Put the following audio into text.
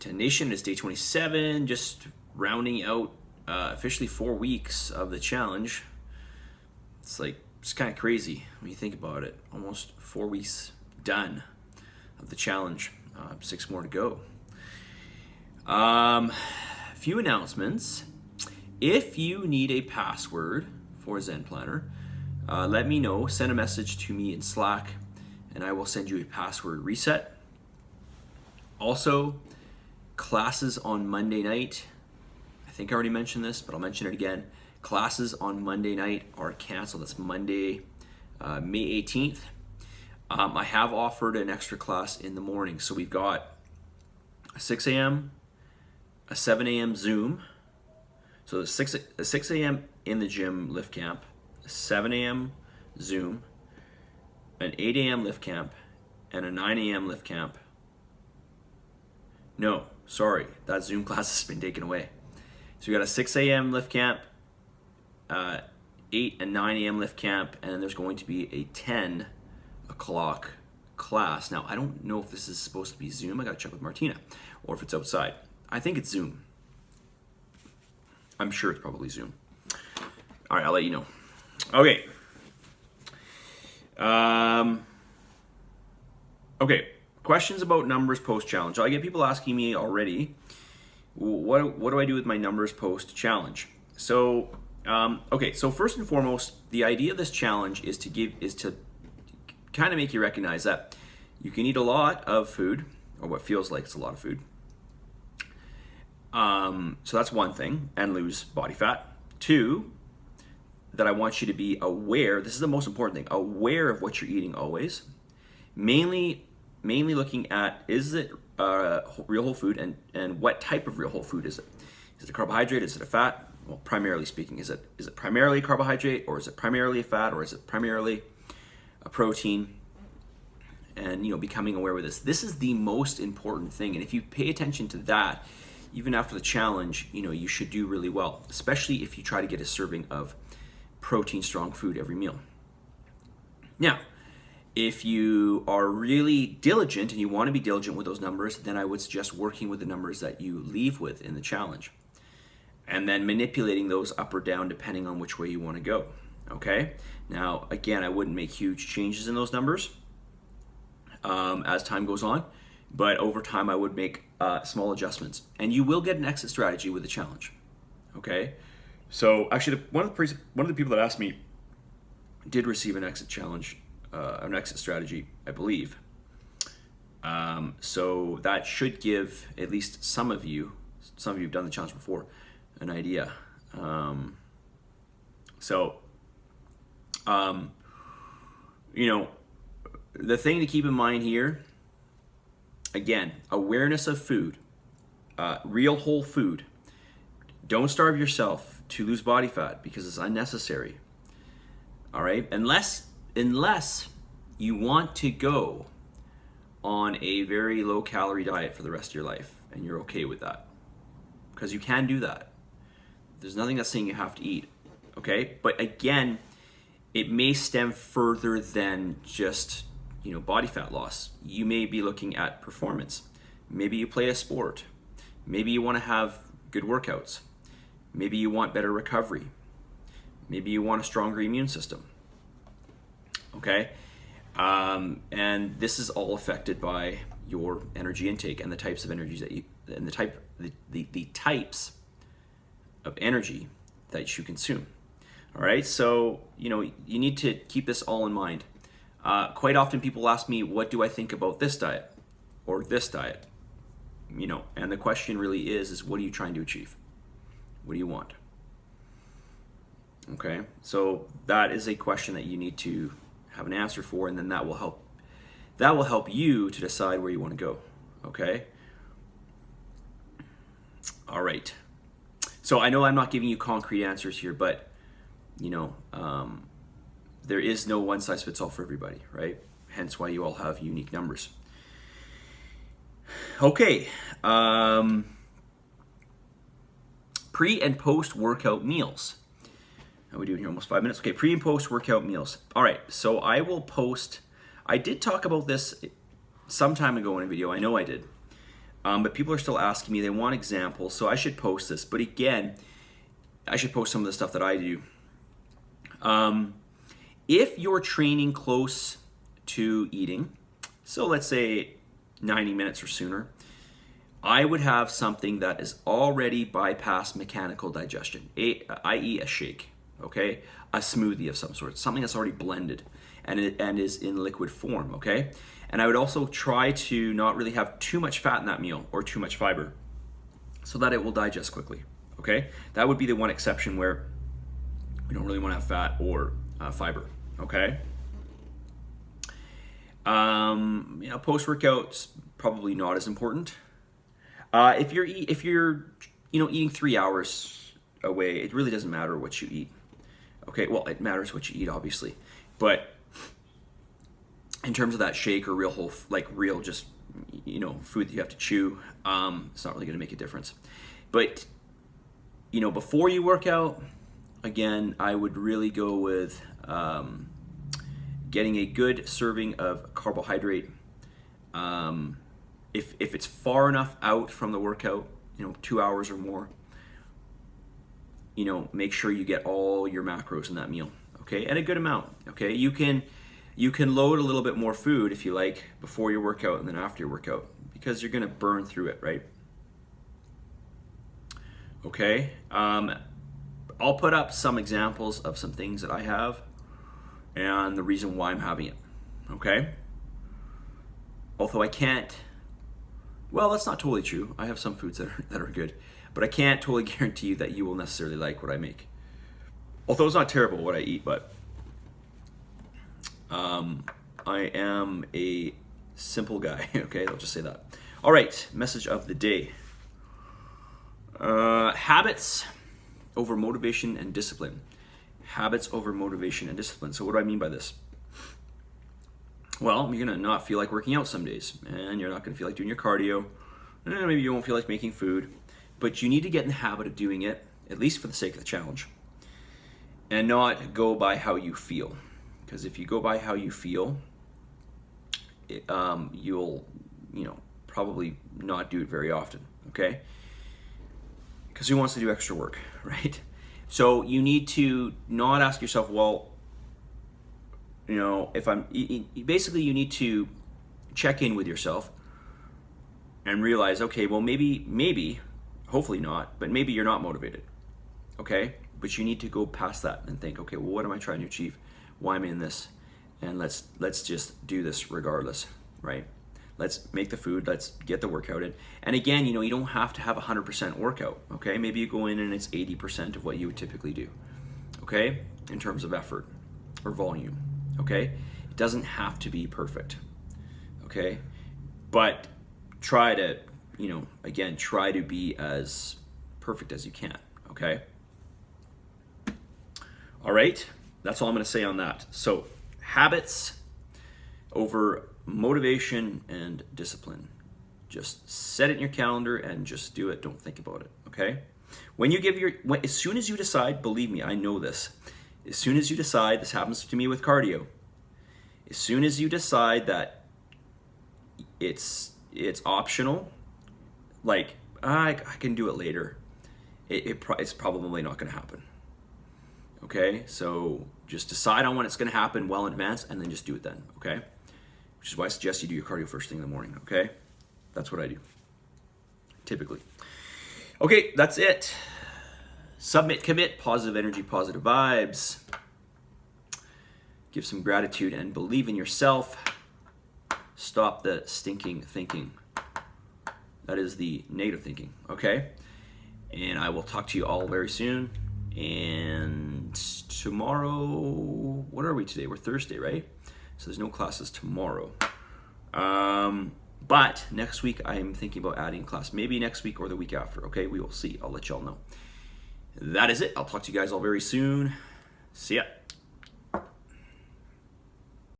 10 Nation. It's day 27, just rounding out officially 4 weeks of the challenge. It's kind of crazy when you think about it. Almost 4 weeks done of the challenge. 6 more to go. A few announcements. If you need a password for Zen Planner, let me know. Send a message to me in Slack, and I will send you a password reset. Also, classes on Monday night. I think I already mentioned this, but I'll mention it again. Classes on Monday night are canceled. That's Monday, May 18th. I have offered an extra class in the morning. So we've got a 6 a.m., a 7 a.m. Zoom. So a 6 a.m. in the gym lift camp, a 7 a.m. Zoom, an 8 a.m. lift camp, and a 9 a.m. lift camp. No, sorry, that Zoom class has been taken away. So we got a 6 a.m. lift camp, 8 and 9 a.m. lift camp, and then there's going to be a 10 o'clock class. Now, I don't know if this is supposed to be Zoom. I got to check with Martina, or if it's outside. I think it's Zoom. I'm sure it's probably Zoom. All right, I'll let you know. Okay. Okay. Questions about numbers post challenge. I get people asking me already, what do I do with my numbers post challenge? So, okay. So first and foremost, the idea of this challenge is to kind of make you recognize that you can eat a lot of food, or what feels like it's a lot of food. So that's one thing, and lose body fat. 2, that I want you to be aware, this is the most important thing, aware of what you're eating always. Mainly looking at, is it real whole food, and what type of real whole food is it? Is it a carbohydrate? Is it a fat? Well, primarily speaking, is it primarily a carbohydrate, or is it primarily a fat, or is it primarily a protein? And becoming aware with this. This is the most important thing, and if you pay attention to that, even after the challenge, you should do really well, especially if you try to get a serving of protein strong food every meal. Now, if you are really diligent and you want to be diligent with those numbers, then I would suggest working with the numbers that you leave with in the challenge, and then manipulating those up or down depending on which way you want to go. Okay? Now, again, I wouldn't make huge changes in those numbers as time goes on, but over time I would make small adjustments, and you will get an exit strategy with the challenge. Okay? So actually, one of the people that asked me did receive an exit challenge, an exit strategy, I believe. So that should give at least some of you who've done the challenge before, an idea. The thing to keep in mind here, again, awareness of food, real whole food. Don't starve yourself to lose body fat because it's unnecessary. All right, unless you want to go on a very low calorie diet for the rest of your life, and you're okay with that, because you can do that. There's nothing that's saying you have to eat. Okay, but again, it may stem further than just body fat loss. You may be looking at performance. Maybe you play a sport. Maybe you want to have good workouts. Maybe you want better recovery. Maybe you want a stronger immune system. Okay? And this is all affected by your energy intake and the types of energies the types of energy that you consume. All right? So, you need to keep this all in mind. Quite often people ask me, what do I think about this diet or this diet? And the question really is what are you trying to achieve? What do you want? Okay, so that is a question that you need to have an answer for, and then that will help you to decide where you want to go. Okay? All right. So I know I'm not giving you concrete answers here, but there is no one size fits all for everybody, right? Hence why you all have unique numbers. Okay. Pre and post workout meals. How are we doing here? Almost 5 minutes. Okay, pre and post workout meals. All right, so I will post. I did talk about this some time ago in a video. I know I did. But people are still asking me, they want examples, so I should post this. But again, I should post some of the stuff that I do. If you're training close to eating, so let's say 90 minutes or sooner, I would have something that is already bypassed mechanical digestion, i.e. a shake, okay? A smoothie of some sort, something that's already blended and is in liquid form, okay? And I would also try to not really have too much fat in that meal or too much fiber so that it will digest quickly, okay? That would be the one exception where we don't really want to have fat or fiber, okay? Post-workout's probably not as important. If you're eating 3 hours away, it really doesn't matter what you eat. Okay, well, it matters what you eat, obviously, but in terms of that shake or real whole, real just food that you have to chew, it's not really going to make a difference. But before you work out, again, I would really go with getting a good serving of carbohydrate. If it's far enough out from the workout, 2 hours or more, make sure you get all your macros in that meal, okay, and a good amount, okay. You can load a little bit more food if you like before your workout and then after your workout because you're going to burn through it, right? Okay. I'll put up some examples of some things that I have and the reason why I'm having it, okay? Although I can't, well, that's not totally true. I have some foods that are good, but I can't totally guarantee you that you will necessarily like what I make. Although it's not terrible what I eat, but I am a simple guy, okay? I'll just say that. All right, message of the day. Habits over motivation and discipline. Habits over motivation and discipline. So what do I mean by this? Well, you're going to not feel like working out some days, and you're not going to feel like doing your cardio. Maybe you won't feel like making food, but you need to get in the habit of doing it, at least for the sake of the challenge, and not go by how you feel. Because if you go by how you feel, you'll, probably not do it very often, okay? Because who wants to do extra work, right? So you need to not ask yourself, well, basically you need to check in with yourself and realize, okay, well, maybe, hopefully not, but maybe you're not motivated, okay? But you need to go past that and think, okay, well, what am I trying to achieve? Why am I in this? And let's just do this regardless, right? Let's make the food, let's get the workout in. And again, you don't have to have 100% workout, okay? Maybe you go in and it's 80% of what you would typically do, okay? In terms of effort or volume, okay? It doesn't have to be perfect, okay? But try to, again, try to be as perfect as you can, okay? All right, that's all I'm gonna say on that. So, habits over motivation and discipline. Just set it in your calendar and just do it. Don't think about it, okay? As soon as you decide, believe me, I know this. As soon as you decide, this happens to me with cardio. As soon as you decide that it's optional, like I can do it later, it's probably not going to happen. Okay, so just decide on when it's going to happen well in advance, and then just do it then. Okay. Which is why I suggest you do your cardio first thing in the morning, okay? That's what I do, typically. Okay, that's it. Submit, commit, positive energy, positive vibes. Give some gratitude and believe in yourself. Stop the stinking thinking. That is the negative thinking, okay? And I will talk to you all very soon. And tomorrow, what are we today? We're Thursday, right? So there's no classes tomorrow. But next week I am thinking about adding a class. Maybe next week or the week after, okay? We will see. I'll let y'all know. That is it. I'll talk to you guys all very soon. See ya.